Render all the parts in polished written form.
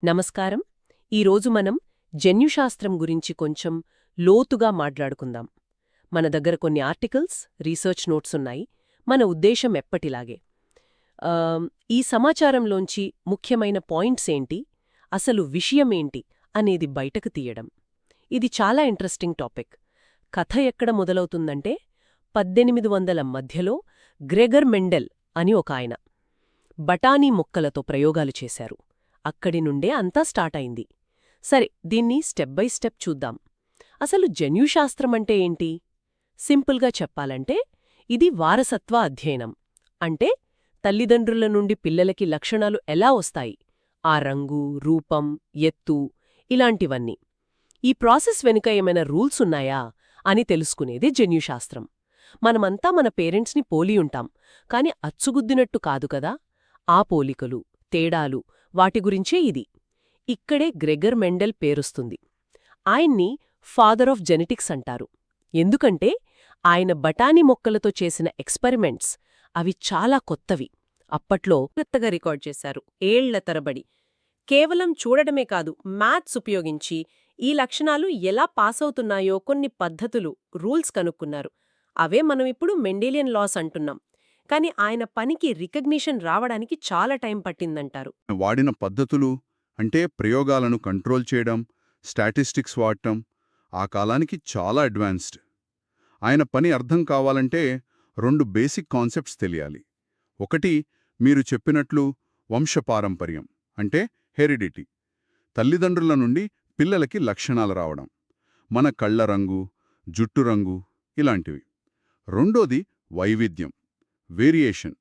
నమస్కారం. ఈరోజు మనం జన్యుశాస్త్రం గురించి కొంచెం లోతుగా మాట్లాడుకుందాం. మన దగ్గర కొన్ని ఆర్టికల్స్, రీసెర్చ్ నోట్స్ ఉన్నాయి. మన ఉద్దేశం ఎప్పటిలాగే ఈ సమాచారంలోంచి ముఖ్యమైన పాయింట్స్ ఏంటి, అసలు విషయమేంటి అనేది బయటకు తీయడం. ఇది చాలా ఇంట్రెస్టింగ్ టాపిక్. కథ ఎక్కడ మొదలవుతుందంటే 1800 మధ్యలో గ్రెగర్ మెండెల్ అని ఒక ఆయన బఠానీ మొక్కలతో ప్రయోగాలు చేశారు. అక్కడి నుండే అంతా స్టార్ట్ అయింది. సరే, దీన్ని స్టెప్ బై స్టెప్ చూద్దాం. అసలు జన్యుశాస్త్రమంటే ఏంటి? సింపుల్గా చెప్పాలంటే ఇది వారసత్వ అధ్యయనం. అంటే తల్లిదండ్రుల నుండి పిల్లలకి లక్షణాలు ఎలా వస్తాయి, ఆ రంగు, రూపం, ఎత్తు, ఇలాంటివన్నీ. ఈ ప్రాసెస్ వెనుక ఏమైనా రూల్స్ ఉన్నాయా అని తెలుసుకునేదే జన్యుశాస్త్రం. మనమంతా మన పేరెంట్స్ని పోలి ఉంటాం, కాని అచ్చుగుద్దినట్టు కాదు కదా. ఆ పోలికలు, తేడాలు, వాటి గురించే ఇది. ఇక్కడే గ్రెగర్ మెండెల్ పేరొస్తుంది. ఆయన్ని ఫాదర్ ఆఫ్ జెనెటిక్స్ అంటారు. ఎందుకంటే ఆయన బఠానీ మొక్కలతో చేసిన ఎక్స్పెరిమెంట్స్ అవి చాలా కొత్తవి. అప్పట్లో కొత్తగా రికార్డ్ చేశారు, ఏళ్ల తరబడి. కేవలం చూడడమే కాదు, మ్యాథ్స్ ఉపయోగించి ఈ లక్షణాలు ఎలా పాసవుతున్నాయో కొన్ని పద్ధతులు, రూల్స్ కనుక్కున్నారు. అవే మనం ఇప్పుడు మెండేలియన్ లాస్ అంటున్నాం. కాని ఆయన పనికి రికగ్నిషన్ రావడానికి చాలా టైం పట్టిందంటారు. వాడిన పద్ధతులు అంటే ప్రయోగాలను కంట్రోల్ చేయడం, స్టాటిస్టిక్స్ వాడటం ఆ కాలానికి చాలా అడ్వాన్స్డ్. ఆయన పని అర్థం కావాలంటే 2 బేసిక్ కాన్సెప్ట్స్ తెలియాలి. ఒకటి, మీరు చెప్పినట్లు వంశపారంపర్యం అంటే హెరిడిటీ, తల్లిదండ్రుల నుండి పిల్లలకి లక్షణాలు రావడం, మన కళ్ల రంగు, జుట్టు రంగు, ఇలాంటివి. రెండోది వైవిధ్యం, వేరియేషన్,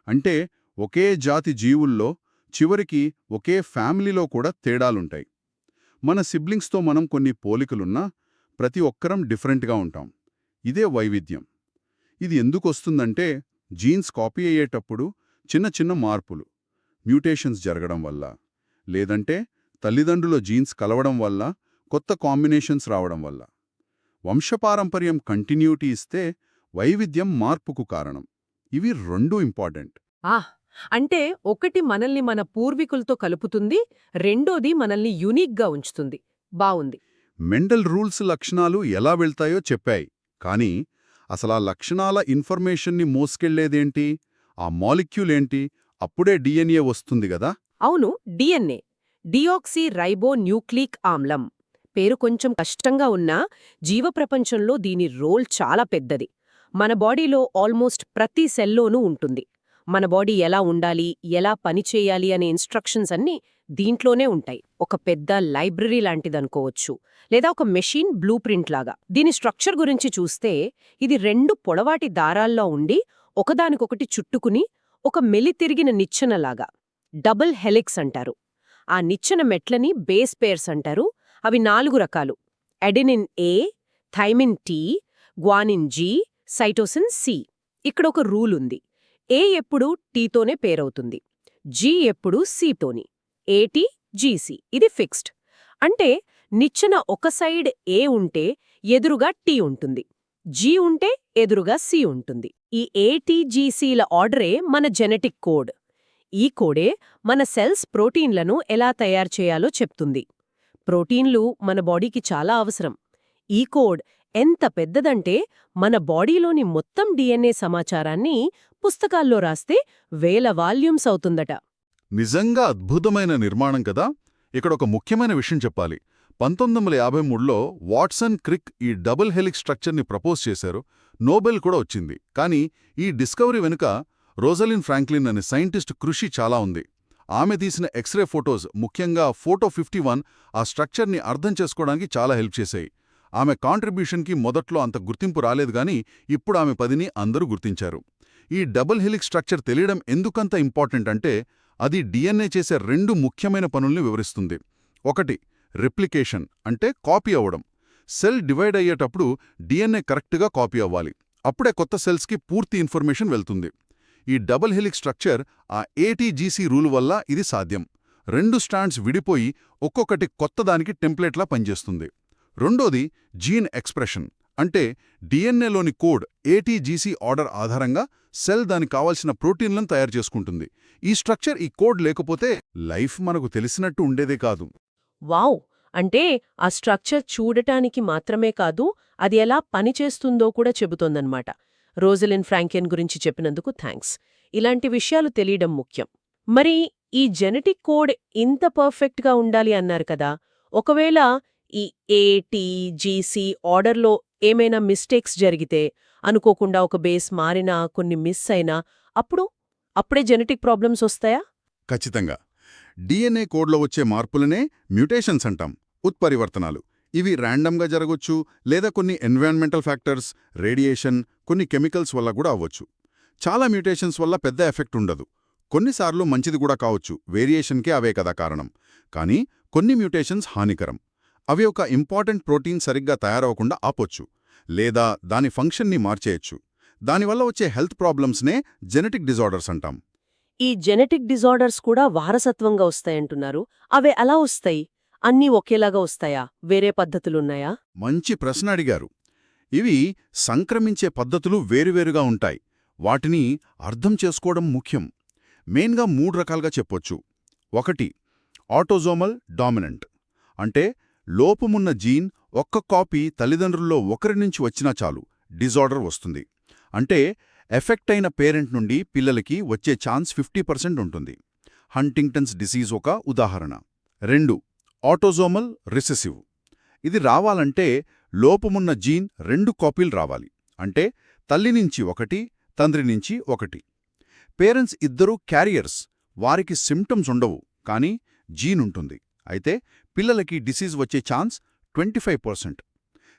అంటే ఒకే జాతి జీవుల్లో చివరికి ఒకే ఫ్యామిలీలో కూడా తేడాలుంటాయి. మన సిబ్లింగ్స్తో మనం కొన్ని పోలికలున్నా ప్రతి ఒక్కరం డిఫరెంట్గా ఉంటాం. ఇదే వైవిధ్యం. ఇది ఎందుకొస్తుందంటే జీన్స్ కాపీ అయ్యేటప్పుడు చిన్న చిన్న మార్పులు, మ్యూటేషన్స్ జరగడం వల్ల, లేదంటే తల్లిదండ్రుల జీన్స్ కలవడం వల్ల కొత్త కాంబినేషన్స్ రావడం వల్ల. వంశపారంపర్యం కంటిన్యూటీ ఇస్తే వైవిధ్యం మార్పుకు కారణం. ఇవి 2 ఇంపార్టెంట్. అంటే ఒకటి మనల్ని మన పూర్వీకులతో కలుపుతుంది, రెండోది మనల్ని యూనిక్గా ఉంచుతుంది. బావుంది. మెండల్ రూల్స్ లక్షణాలు ఎలా వెళ్తాయో చెప్పాయి, కానీ అసలా లక్షణాల ఇన్ఫర్మేషన్ని మోసుకెళ్లేదేంటి? ఆ మాలిక్యూల్ ఏంటి? అప్పుడే డిఎన్ఏ వస్తుంది గదా. అవును, డిఎన్ఏ, డియాక్సీ రైబో న్యూక్లిక్ ఆమ్లం. పేరు కొంచెం కష్టంగా ఉన్నా జీవప్రపంచంలో దీని రోల్ చాలా పెద్దది. మన బాడీలో ఆల్మోస్ట్ ప్రతి సెల్లోనూ ఉంటుంది. మన బాడీ ఎలా ఉండాలి, ఎలా పనిచేయాలి అనే ఇన్స్ట్రక్షన్స్ అన్నీ దీంట్లోనే ఉంటాయి. ఒక పెద్ద లైబ్రరీ లాంటిదనుకోవచ్చు, లేదా ఒక మెషిన్ బ్లూ ప్రింట్ లాగా. దీని స్ట్రక్చర్ గురించి చూస్తే ఇది 2 పొడవాటి దారాల్లో ఉండి ఒకదానికొకటి చుట్టుకుని ఒక మెలితిరిగిన నిచ్చెనలాగా, డబుల్ హెలిక్స్ అంటారు. ఆ నిచ్చెన మెట్లని బేస్ పేర్స్ అంటారు. అవి 4 రకాలు: adenine A, thymine T, guanine G, cytosine C. ఇక్కడొక రూల్ ఉంది. ఏ ఎప్పుడు టీతోనే పేరవుతుంది, జీ ఎప్పుడు సీతోని. ఏటీ, జీసీ ఇది ఫిక్స్డ్. అంటే నిచ్చెన ఒక సైడ్ ఏ ఉంటే ఎదురుగా టీ ఉంటుంది, జీ ఉంటే ఎదురుగా సి ఉంటుంది. ఈ ఏటీజీసీల ఆర్డరే మన జెనెటిక్ కోడ్. ఈ కోడే మన సెల్స్ ప్రోటీన్లను ఎలా తయారు చేయాలో చెప్తుంది. ప్రోటీన్లు మన బాడీకి చాలా అవసరం. ఈ కోడ్ ఎంత పెద్దదంటే మన బాడీలోని మొత్తం డిఎన్ఏ సమాచారాన్ని పుస్తకాల్లో రాస్తే 1000 వాల్యూమ్స్ అవుతుందట. నిజంగా అద్భుతమైన నిర్మాణం కదా. ఇక్కడొక ముఖ్యమైన విషయం చెప్పాలి. 1953లో వాట్సన్ క్రిక్ ఈ డబుల్ హెలిక్స్ స్ట్రక్చర్ని ప్రపోజ్ చేశారు. నోబెల్ కూడా వచ్చింది. కానీ ఈ డిస్కవరీ వెనుక రోజలిన్ ఫ్రాంక్లిన్ అనే సైంటిస్ట్ కృషి చాలా ఉంది. ఆమె తీసిన ఎక్స్రే ఫోటోస్, ముఖ్యంగా ఫోటో 51, ఆ స్ట్రక్చర్ని అర్థం చేసుకోవడానికి చాలా హెల్ప్ చేశాయి. ఆమె కాంట్రిబ్యూషన్కి మొదట్లో అంత గుర్తింపు రాలేదు, గాని ఇప్పుడు ఆమె పదిని అందరూ గుర్తించారు. ఈ డబుల్ హెలిక్స్ స్ట్రక్చర్ తెలియడం ఎందుకంత ఇంపార్టెంట్ అంటే అది డిఎన్ఏ చేసే 2 ముఖ్యమైన పనుల్ని వివరిస్తుంది. ఒకటి, రిప్లికేషన్ అంటే కాపీ అవ్వడం. సెల్ డివైడ్ అయ్యేటప్పుడు డిఎన్ఏ కరెక్ట్గా కాపీ అవ్వాలి. అప్పుడే కొత్త సెల్స్కి పూర్తి ఇన్ఫర్మేషన్ వెళ్తుంది. ఈ డబుల్ హెలిక్స్ స్ట్రక్చర్ ఆ ఏటీజీసీ రూల్ వల్ల ఇది సాధ్యం. 2 స్ట్రాండ్స్ విడిపోయి ఒక్కొక్కటి కొత్తదానికి టెంప్లెట్లా పనిచేస్తుంది. రెండోది జీన్ ఎక్స్ప్రెషన్, అంటే డిఎన్ఏలోని కోడ్ ఏటీజీసీ ఆర్డర్ ఆధారంగా సెల్ దానికి కావాల్సిన ప్రోటీన్లను తయారు చేసుకుంటుంది. ఈ స్ట్రక్చర్, ఈ కోడ్ లేకపోతే లైఫ్ మనకు తెలిసినట్టు ఉండేదే కాదు. వావ్! అంటే ఆ స్ట్రక్చర్ చూడటానికి మాత్రమే కాదు, అది ఎలా పనిచేస్తుందో కూడా చెబుతోందన్నమాట. రోజలిన్ ఫ్రాంకెన్ గురించి చెప్పినందుకు థాంక్స్. ఇలాంటి విషయాలు తెలియడం ముఖ్యం. మరి ఈ జెనెటిక్ కోడ్ ఇంత పర్ఫెక్ట్గా ఉండాలి అన్నారు కదా, ఒకవేళ ఈ ATGC ఆర్డర్లో ఏమైనా మిస్టేక్స్ జరిగితే, అనుకోకుండా ఒక బేస్ మారినా, కొన్ని మిస్ అయినా, అప్పుడే జెనెటిక్ ప్రాబ్లమ్స్ వస్తాయా? ఖచ్చితంగా. DNA కోడ్లో వచ్చే మార్పులనే మ్యూటేషన్స్ అంటాం, ఉత్పరివర్తనాలు. ఇవి ర్యాండమ్గా జరగొచ్చు, లేదా కొన్ని ఎన్విరాన్మెంటల్ ఫ్యాక్టర్స్, రేడియేషన్, కొన్ని కెమికల్స్ వల్ల కూడా అవ్వచ్చు. చాలా మ్యూటేషన్స్ వల్ల పెద్ద ఎఫెక్ట్ ఉండదు. కొన్నిసార్లు మంచిది కూడా కావచ్చు, వేరియేషన్కే అవే కదా కారణం. కానీ కొన్ని మ్యూటేషన్స్ హానికరం. అవి ఒక ఇంపార్టెంట్ ప్రోటీన్ సరిగ్గా తయారవకుండా ఆపొచ్చు, లేదా దాని ఫంక్షన్ని మార్చేయచ్చు. దానివల్ల వచ్చే హెల్త్ ప్రాబ్లమ్స్నే జెనెటిక్ డిజార్డర్స్ అంటాం. ఈ జెనెటిక్ డిజార్డర్స్ కూడా వారసత్వంగా వస్తాయంటున్నారు. అవి ఎలా వస్తాయి? అన్నీ ఒకేలాగా వస్తాయా? వేరే పద్ధతులున్నాయా? మంచి ప్రశ్న అడిగారు. ఇవి సంక్రమించే పద్ధతులు వేరువేరుగా ఉంటాయి. వాటిని అర్థం చేసుకోవడం ముఖ్యం. మెయిన్గా 3 రకాలుగా చెప్పొచ్చు. 1. Autosomal dominant. అంటే లోపమున్న జీన్ ఒక్క కాపీ తల్లిదండ్రుల్లో ఒకరి నుంచి వచ్చినా చాలు, డిజార్డర్ వస్తుంది. అంటే ఎఫెక్ట్ అయిన పేరెంట్ నుండి పిల్లలకి వచ్చే ఛాన్స్ 50% ఉంటుంది. హంటింగ్టన్స్ డిసీజ్ ఒక ఉదాహరణ. 2. Autosomal recessive. ఇది రావాలంటే లోపమున్న జీన్ 2 కాపీలు రావాలి. అంటే తల్లి నుంచి 1, తండ్రి నుంచి 1. పేరెంట్స్ ఇద్దరూ క్యారియర్స్, వారికి సిమ్టమ్స్ ఉండవు, కానీ జీన్ ఉంటుంది. అయితే పిల్లలకి డిసీజ్ వచ్చే chance 25%.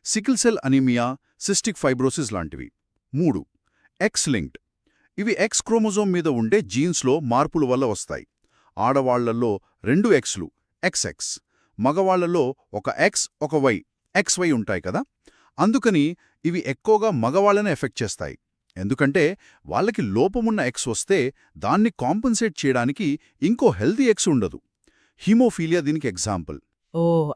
Sickle cell anaemia, cystic fibrosis లాంటివి. 3. X linked. ఇవి ఎక్స్ క్రోమోజోమ్ మీద ఉండే జీన్స్లో మార్పుల వల్ల వస్తాయి. ఆడవాళ్లలో 2 ఎక్స్లు, XX. మగవాళ్లలో ఒక X, ఒక Y, XY ఉంటాయి కదా. అందుకని ఇవి ఎక్కువగా మగవాళ్లనే ఎఫెక్ట్ చేస్తాయి. ఎందుకంటే వాళ్ళకి లోపమున్న X వస్తే దాన్ని కాంపెన్సేట్ చేయడానికి ఇంకో హెల్తీ X ఉండదు. హీమోఫీలియా దీనికి ఎగ్జాంపుల్.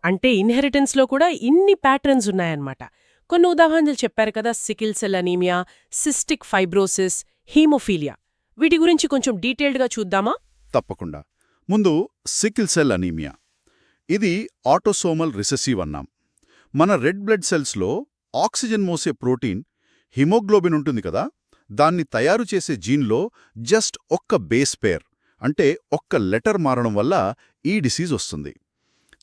అంటే ఇన్హెరిటెన్స్లో కూడా ఇన్ని ప్యాటర్న్స్ ఉన్నాయన్నమాట. కొన్ని ఉదాహరణలు చెప్పారు కదా, sickle cell anaemia, cystic fibrosis, haemophilia. వీటి గురించి కొంచెం డీటెయిల్డ్గా చూద్దామా? తప్పకుండా. ముందు సికిల్ సెల్ అనీమియా. ఇది ఆటోసోమల్ రిసెసివ్ అన్నాం. మన రెడ్ బ్లడ్ సెల్స్లో ఆక్సిజన్ మోసే ప్రోటీన్ హిమోగ్లోబిన్ ఉంటుంది కదా, దాన్ని తయారు చేసే జీన్లో జస్ట్ ఒక్క బేస్ పేర్, అంటే ఒక్క లెటర్ మారడం వల్ల ఈ డిసీజ్ వస్తుంది.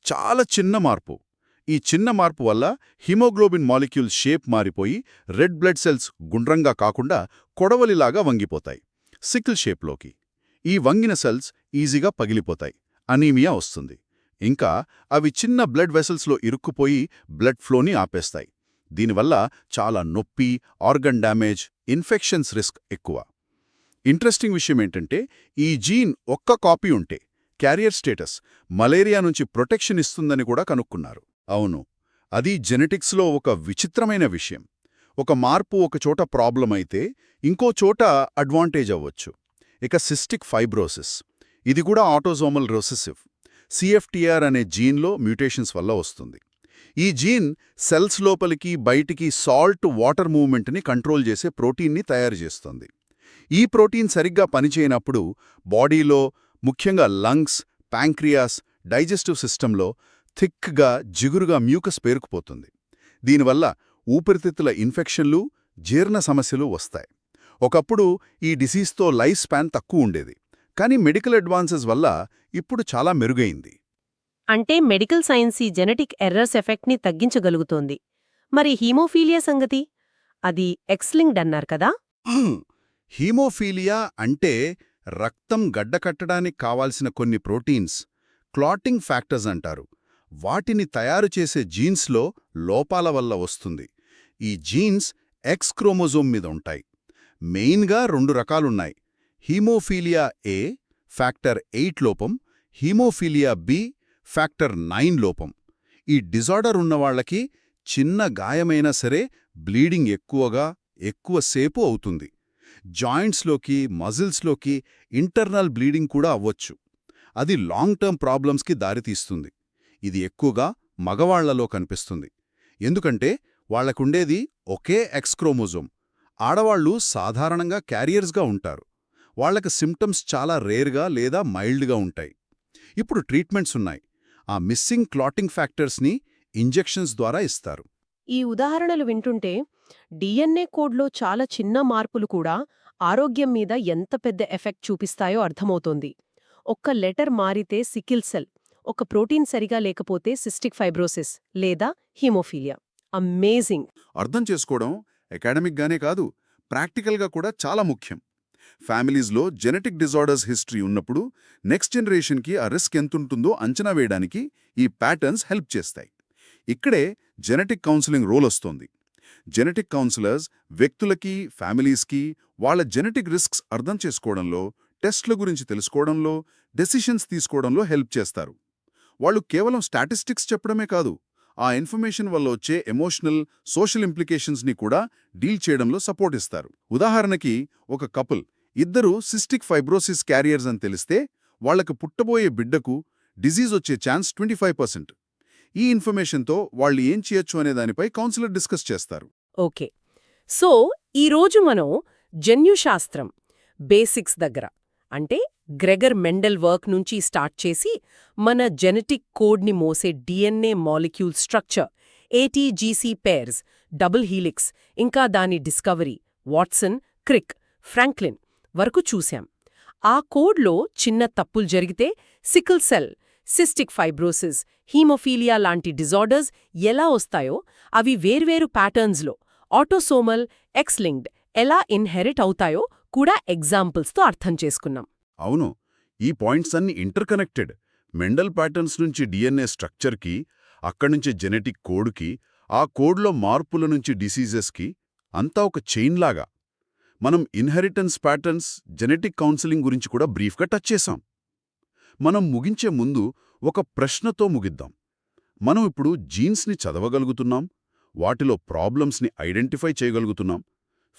చాలా చిన్న మార్పు. ఈ చిన్న మార్పు వల్ల హిమోగ్లోబిన్ మాలిక్యూల్ షేప్ మారిపోయి రెడ్ బ్లడ్ సెల్స్ గుండ్రంగా కాకుండా కొడవలిలాగా వంగిపోతాయి, సికిల్ షేప్లోకి. ఈ వంగిన సెల్స్ ఈజీగా పగిలిపోతాయి, అనీమియా వస్తుంది. ఇంకా అవి చిన్న బ్లడ్ వెసల్స్లో ఇరుక్కుపోయి బ్లడ్ ఫ్లోని ఆపేస్తాయి. దీనివల్ల చాలా నొప్పి, ఆర్గన్ డ్యామేజ్, ఇన్ఫెక్షన్స్ రిస్క్ ఎక్కువ. ఇంట్రెస్టింగ్ విషయం ఏంటంటే, ఈ జీన్ ఒక్క కాపీ ఉంటే క్యారియర్ స్టేటస్ మలేరియా నుంచి ప్రొటెక్షన్ ఇస్తుందని కూడా కనుక్కున్నారు. అవును, అది జెనెటిక్స్లో ఒక విచిత్రమైన విషయం. ఒక మార్పు ఒక చోట ప్రాబ్లం అయితే ఇంకో చోట అడ్వాంటేజ్ అవ్వచ్చు. ఇక సిస్టిక్ ఫైబ్రోసిస్, ఇది కూడా ఆటోజోమల్ రిసెసివ్. CFTR అనే జీన్లో మ్యూటేషన్స్ వల్ల వస్తుంది. ఈ జీన్ సెల్స్ లోపలికి బయటికి సాల్ట్ వాటర్ మూవ్మెంట్ని కంట్రోల్ చేసే ప్రోటీన్ని తయారు చేస్తుంది. ఈ ప్రోటీన్ సరిగ్గా పనిచేయనప్పుడు బాడీలో, ముఖ్యంగా లంగ్స్, ప్యాంక్రియాస్, డైజెస్టివ్ సిస్టంలో థిక్గా, జిగురుగా మ్యూకస్ పేరుకుపోతుంది. దీనివల్ల ఊపిరితిత్తుల ఇన్ఫెక్షన్లు, జీర్ణ సమస్యలు వస్తాయి. ఒకప్పుడు ఈ డిసీజ్తో లైఫ్ స్పాన్ తక్కువ ఉండేది, కానీ మెడికల్ అడ్వాన్సెస్ వల్ల ఇప్పుడు చాలా మెరుగైంది. అంటే మెడికల్ సైన్స్ ఈ జెనెటిక్ ఎర్రర్స్ ఎఫెక్ట్ని తగ్గించగలుగుతోంది. మరి హీమోఫీలియా సంగతి? అది ఎక్స్-లింక్డ్ అన్నారు కదా? హీమోఫీలియా అంటే రక్తం గడ్డకట్టడానికి కావాల్సిన కొన్ని ప్రోటీన్స్, క్లాటింగ్ ఫ్యాక్టర్స్ అంటారు, వాటిని తయారు చేసే జీన్స్లో లోపాల వల్ల వస్తుంది. ఈ జీన్స్ ఎక్స్ క్రోమోజోమ్ మీద ఉంటాయి. మెయిన్గా 2 రకాలున్నాయి. హీమోఫీలియా A ఫ్యాక్టర్ 8 లోపం, హీమోఫీలియా B ఫ్యాక్టర్ 9 లోపం. ఈ డిజార్డర్ ఉన్నవాళ్లకి చిన్న గాయమైనా సరే బ్లీడింగ్ ఎక్కువసేపు అవుతుంది. జాయింట్స్లోకి, మజిల్స్లోకి ఇంటర్నల్ బ్లీడింగ్ కూడా అవ్వచ్చు. అది లాంగ్ టర్మ్ ప్రాబ్లమ్స్కి దారితీస్తుంది. ఇది ఎక్కువగా మగవాళ్లలో కనిపిస్తుంది. ఎందుకంటే వాళ్లకుండేది ఒకే ఎక్స్ క్రోమోజోమ్. ఆడవాళ్లు సాధారణంగా క్యారియర్స్గా ఉంటారు. వాళ్లకు సిమ్టమ్స్ చాలా రేర్గా లేదా మైల్డ్గా ఉంటాయి. ఇప్పుడు ట్రీట్మెంట్స్ ఉన్నాయి. ఆ మిస్సింగ్ క్లాటింగ్ ఫ్యాక్టర్స్ని ఇంజెక్షన్స్ ద్వారా ఇస్తారు. ఈ ఉదాహరణలు వింటుంటే డిఎన్ఏ కోడ్లో చాలా చిన్న మార్పులు కూడా ఆరోగ్యం మీద ఎంత పెద్ద ఎఫెక్ట్ చూపిస్తాయో అర్థమవుతోంది. ఒక్క లెటర్ మారితే సికిల్ సెల్, ఒక ప్రోటీన్ సరిగా లేకపోతే సిస్టిక్ ఫైబ్రోసిస్ లేదా హీమోఫీలియా. అమేజింగ్! అర్థం చేసుకోవడం అకాడమిక్గానే కాదు, ప్రాక్టికల్గా కూడా చాలా ముఖ్యం. ఫ్యామిలీస్లో జెనెటిక్ డిజార్డర్స్ హిస్టరీ ఉన్నప్పుడు నెక్స్ట్ జనరేషన్కి ఆ రిస్క్ ఎంతుంటుందో అంచనా వేయడానికి ఈ ప్యాటర్న్స్ హెల్ప్ చేస్తాయి. ఇక్కడే జెనెటిక్ కౌన్సిలింగ్ రోల్ వస్తోంది. జెనెటిక్ కౌన్సిలర్స్ వ్యక్తులకి, ఫ్యామిలీస్కి వాళ్ళ జెనెటిక్ రిస్క్స్ అర్థం చేసుకోవడంలో, టెస్ట్ల గురించి తెలుసుకోవడంలో, డెసిషన్స్ తీసుకోవడంలో హెల్ప్ చేస్తారు. వాళ్ళు కేవలం స్టాటిస్టిక్స్ చెప్పడమే కాదు, ఆ ఇన్ఫర్మేషన్ వల్ల వచ్చే ఎమోషనల్, సోషల్ ఇంప్లికేషన్స్ని కూడా డీల్ చేయడంలో సపోర్ట్ ఇస్తారు. ఉదాహరణకి, ఒక కపుల్ ఇద్దరూ సిస్టిక్ ఫైబ్రోసిస్ క్యారియర్స్ అని తెలిస్తే వాళ్లకు పుట్టబోయే బిడ్డకు డిజీజ్ వచ్చే ఛాన్స్ 25%. ఈ ఇన్ఫర్మేషన్తో వాళ్ళు ఏం చేయొచ్చు అనే దానిపై కౌన్సిలర్ డిస్కస్ చేస్తారు. ఓకే, సో ఈరోజు మనం జన్యుశాస్త్రం బేసిక్స్ దగ్గర, అంటే గ్రెగర్ మెండెల్ వర్క్ నుంచి స్టార్ట్ చేసి మన జెనెటిక్ కోడ్ని మోసే DNA molecule structure, ATGC pairs, double helix, ఇంకా దాని డిస్కవరీ, వాట్సన్, క్రిక్, ఫ్రాంక్లిన్ వరకు చూశాం. ఆ కోడ్లో చిన్న తప్పులు జరిగితే sickle cell, cystic fibrosis, haemophilia లాంటి డిజార్డర్స్ ఎలా వస్తాయో, అవి వేర్వేరు ప్యాటర్న్స్లో ఆటోసోమల్, ఎక్స్-లింక్డ్ ఎలా ఇన్హెరిట్ అవుతాయో కూడా ఎగ్జాంపుల్స్తో అర్థం చేసుకున్నాం. అవును, ఈ పాయింట్స్ అన్ని ఇంటర్కనెక్టెడ్. మెండల్ ప్యాటర్న్స్ నుంచి డిఎన్ఏ స్ట్రక్చర్కి, అక్కడ్నుంచి జెనెటిక్ కోడ్కి, ఆ కోడ్లో మార్పుల నుంచి డిసీజెస్కి, అంతా ఒక చైన్ లాగా. మనం ఇన్హెరిటెన్స్ ప్యాటర్న్స్, జెనెటిక్ కౌన్సిలింగ్ గురించి కూడా బ్రీఫ్గా టచ్ చేశాం. మనం ముగించే ముందు ఒక ప్రశ్నతో ముగిద్దాం. మనం ఇప్పుడు జీన్స్ని చదవగలుగుతున్నాం, వాటిలో ప్రాబ్లమ్స్ని ఐడెంటిఫై చేయగలుగుతున్నాం.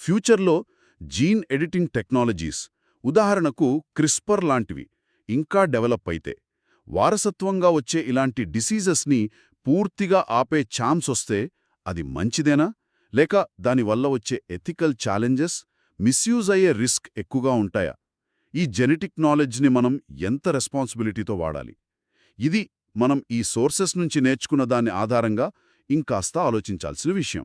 ఫ్యూచర్లో జీన్ ఎడిటింగ్ టెక్నాలజీస్, ఉదాహరణకు క్రిస్పర్ లాంటివి ఇంకా డెవలప్ అయితే, వారసత్వంగా వచ్చే ఇలాంటి డిసీజెస్ని పూర్తిగా ఆపే ఛాన్స్ వస్తే అది మంచిదేనా, లేక దానివల్ల వచ్చే ఎథికల్ ఛాలెంజెస్, మిస్యూజ్ అయ్యే రిస్క్ ఎక్కువగా ఉంటాయా? ఈ జెనెటిక్ నాలెడ్జ్ని మనం ఎంత రెస్పాన్సిబిలిటీతో వాడాలి? ఇది మనం ఈ సోర్సెస్ నుంచి నేర్చుకున్న దాని ఆధారంగా ఇంకాస్త ఆలోచించాల్సిన విషయం.